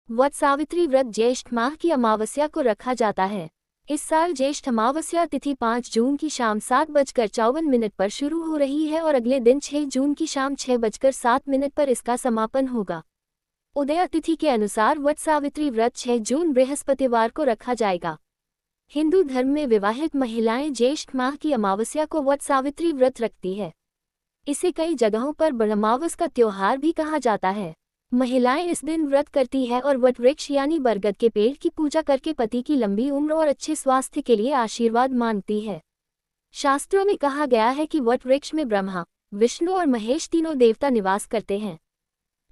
वट सावित्री व्रत ज्येष्ठ माह की अमावस्या को रखा जाता है। इस साल ज्येष्ठ अमावस्या तिथि 5 जून की शाम 7:54 पर शुरू हो रही है और अगले दिन 6 जून की शाम 6:07 पर इसका समापन होगा। उदय तिथि के अनुसार वट सावित्री व्रत 6 जून बृहस्पतिवार को रखा जाएगा। हिंदू धर्म में विवाहित महिलाएं ज्येष्ठ माह की अमावस्या को वट सावित्री व्रत रखती है। इसे कई जगहों पर ब्रह्मावस का त्योहार भी कहा जाता है। महिलाएं इस दिन व्रत करती है और वट वृक्ष यानी बरगद के पेड़ की पूजा करके पति की लंबी उम्र और अच्छे स्वास्थ्य के लिए आशीर्वाद मांगती है। शास्त्रों में कहा गया है कि वट वृक्ष में ब्रह्मा, विष्णु और महेश तीनों देवता निवास करते हैं।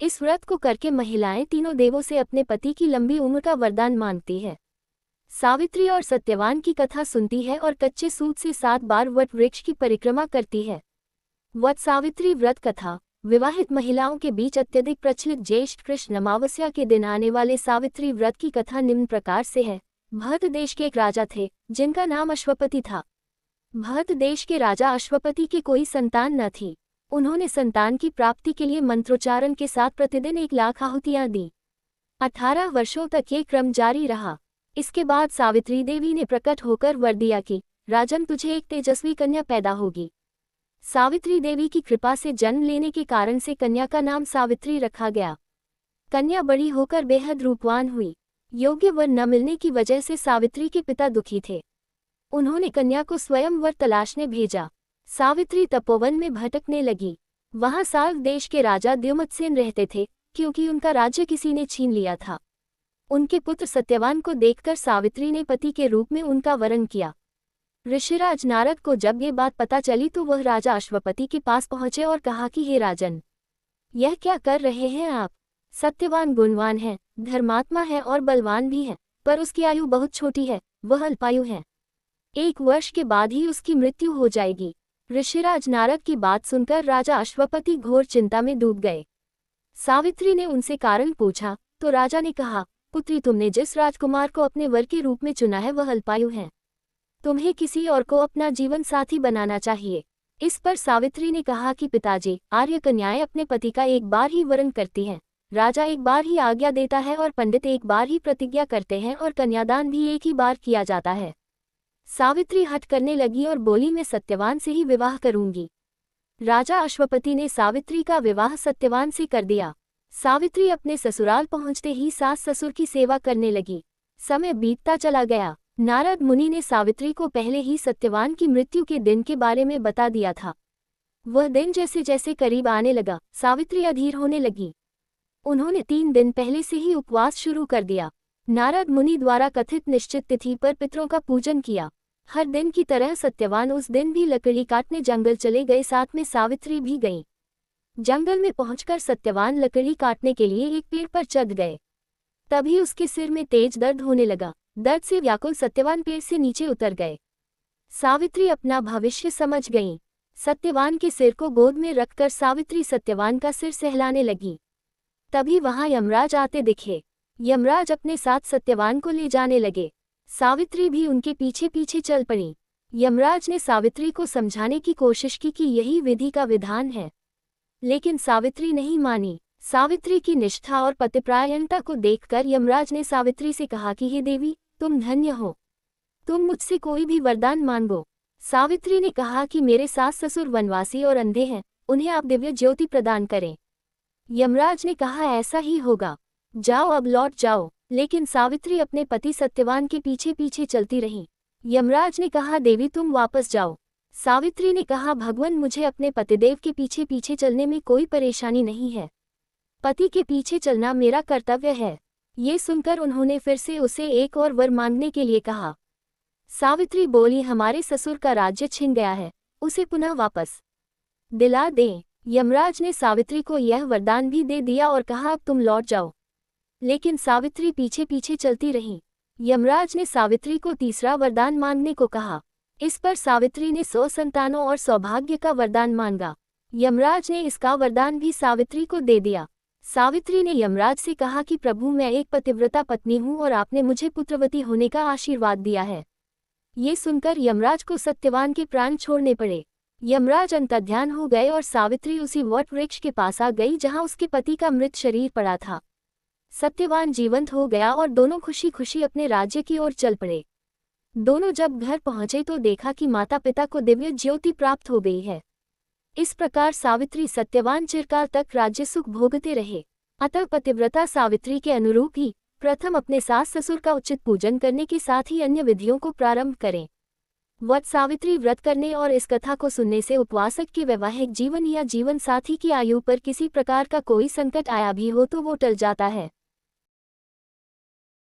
इस व्रत को करके महिलाएं तीनों देवों से अपने पति की लंबी उम्र का वरदान मांगती है। सावित्री और सत्यवान की कथा सुनती है और कच्चे सूत से 7 बार वट वृक्ष की परिक्रमा करती है। वट सावित्री व्रत कथा। विवाहित महिलाओं के बीच अत्यधिक प्रचलित ज्येष्ठ कृष्ण अमावस्या के दिन आने वाले सावित्री व्रत की कथा निम्न प्रकार से है। भरत देश के एक राजा थे जिनका नाम अश्वपति था। भरत देश के राजा अश्वपति की कोई संतान न थी। उन्होंने संतान की प्राप्ति के लिए मंत्रोच्चारण के साथ प्रतिदिन 1 लाख आहुतियां दी। 18 वर्षों तक ये क्रम जारी रहा। इसके बाद सावित्री देवी ने प्रकट होकर वर दिया कि राजन, तुझे एक तेजस्वी कन्या पैदा होगी। सावित्री देवी की कृपा से जन्म लेने के कारण से कन्या का नाम सावित्री रखा गया। कन्या बड़ी होकर बेहद रूपवान हुई। योग्य वर न मिलने की वजह से सावित्री के पिता दुखी थे। उन्होंने कन्या को स्वयं वर तलाशने भेजा। सावित्री तपोवन में भटकने लगी। वहां साल्व देश के राजा द्युमत्सेन रहते थे, क्योंकि उनका राज्य किसी ने छीन लिया था। उनके पुत्र सत्यवान को देखकर सावित्री ने पति के रूप में उनका वरण किया। ऋषिराज नारद को जब ये बात पता चली तो वह राजा अश्वपति के पास पहुंचे और कहा कि हे राजन, यह क्या कर रहे हैं आप? सत्यवान गुणवान है, धर्मात्मा है और बलवान भी है, पर उसकी आयु बहुत छोटी है, वह अल्पायु है। 1 वर्ष के बाद ही उसकी मृत्यु हो जाएगी। ऋषिराज नारद की बात सुनकर राजा अश्वपति घोर चिंता में डूब गए। सावित्री ने उनसे कारण पूछा तो राजा ने कहा, पुत्री, तुमने जिस राजकुमार को अपने वर के रूप में चुना है वह अल्पायु है। तुम्हें किसी और को अपना जीवन साथी बनाना चाहिए। इस पर सावित्री ने कहा कि पिताजी, आर्य कन्याएं अपने पति का 1 बार ही वरण करती हैं। राजा 1 बार ही आज्ञा देता है और पंडित 1 बार ही प्रतिज्ञा करते हैं और कन्यादान भी 1 ही बार किया जाता है। सावित्री हठ करने लगी और बोली, मैं सत्यवान से ही विवाह करूंगी। राजा अश्वपति ने सावित्री का विवाह सत्यवान से कर दिया। सावित्री अपने ससुराल पहुंचते ही सास ससुर की सेवा करने लगी। समय बीतता चला गया। नारद मुनि ने सावित्री को पहले ही सत्यवान की मृत्यु के दिन के बारे में बता दिया था। वह दिन जैसे जैसे करीब आने लगा, सावित्री अधीर होने लगी। उन्होंने 3 दिन पहले से ही उपवास शुरू कर दिया। नारद मुनि द्वारा कथित निश्चित तिथि पर पितरों का पूजन किया। हर दिन की तरह सत्यवान उस दिन भी लकड़ी काटने जंगल चले गए, साथ में सावित्री भी गईं। जंगल में पहुंचकर सत्यवान लकड़ी काटने के लिए एक पेड़ पर चढ़ गए। तभी उसके सिर में तेज दर्द होने लगा। दर्द से व्याकुल सत्यवान पेड़ से नीचे उतर गए। सावित्री अपना भविष्य समझ गईं। सत्यवान के सिर को गोद में रखकर सावित्री सत्यवान का सिर सहलाने लगी। तभी वहां यमराज आते दिखे। यमराज अपने साथ सत्यवान को ले जाने लगे। सावित्री भी उनके पीछे पीछे चल पड़ी। यमराज ने सावित्री को समझाने की कोशिश की कि यही विधि का विधान है, लेकिन सावित्री नहीं मानी। सावित्री की निष्ठा और पतिपरायणता को देखकर यमराज ने सावित्री से कहा कि हे देवी, तुम धन्य हो, तुम मुझसे कोई भी वरदान मांगो। सावित्री ने कहा कि मेरे सास ससुर वनवासी और अंधे हैं, उन्हें आप दिव्य ज्योति प्रदान करें। यमराज ने कहा, ऐसा ही होगा, जाओ अब लौट जाओ। लेकिन सावित्री अपने पति सत्यवान के पीछे पीछे चलती रही। यमराज ने कहा, देवी तुम वापस जाओ। सावित्री ने कहा, भगवान, मुझे अपने पतिदेव के पीछे पीछे चलने में कोई परेशानी नहीं है, पति के पीछे चलना मेरा कर्तव्य है। ये सुनकर उन्होंने फिर से उसे एक और वर मांगने के लिए कहा। सावित्री बोली, हमारे ससुर का राज्य छिन गया है, उसे पुनः वापस दिला दें। यमराज ने सावित्री को यह वरदान भी दे दिया और कहा, अब तुम लौट जाओ। लेकिन सावित्री पीछे पीछे चलती रही। यमराज ने सावित्री को तीसरा वरदान मांगने को कहा। इस पर सावित्री ने 100 संतानों और सौभाग्य का वरदान मांगा। यमराज ने इसका वरदान भी सावित्री को दे दिया। सावित्री ने यमराज से कहा कि प्रभु, मैं एक पतिव्रता पत्नी हूँ और आपने मुझे पुत्रवती होने का आशीर्वाद दिया है। ये सुनकर यमराज को सत्यवान के प्राण छोड़ने पड़े। यमराज अंतर्ध्यान हो गए और सावित्री उसी वट वृक्ष के पास आ गई जहाँ उसके पति का मृत शरीर पड़ा था। सत्यवान जीवंत हो गया और दोनों खुशी खुशी अपने राज्य की ओर चल पड़े। दोनों जब घर पहुंचे तो देखा कि माता पिता को दिव्य ज्योति प्राप्त हो गई है। इस प्रकार सावित्री सत्यवान चिरकाल तक राज्य सुख भोगते रहे। अतः पतिव्रता सावित्री के अनुरूप ही प्रथम अपने सास ससुर का उचित पूजन करने के साथ ही अन्य विधियों को प्रारंभ करें। वट सावित्री व्रत करने और इस कथा को सुनने से उपवासक के वैवाहिक जीवन या जीवन साथी की आयु पर किसी प्रकार का कोई संकट आया भी हो तो वो टल जाता है।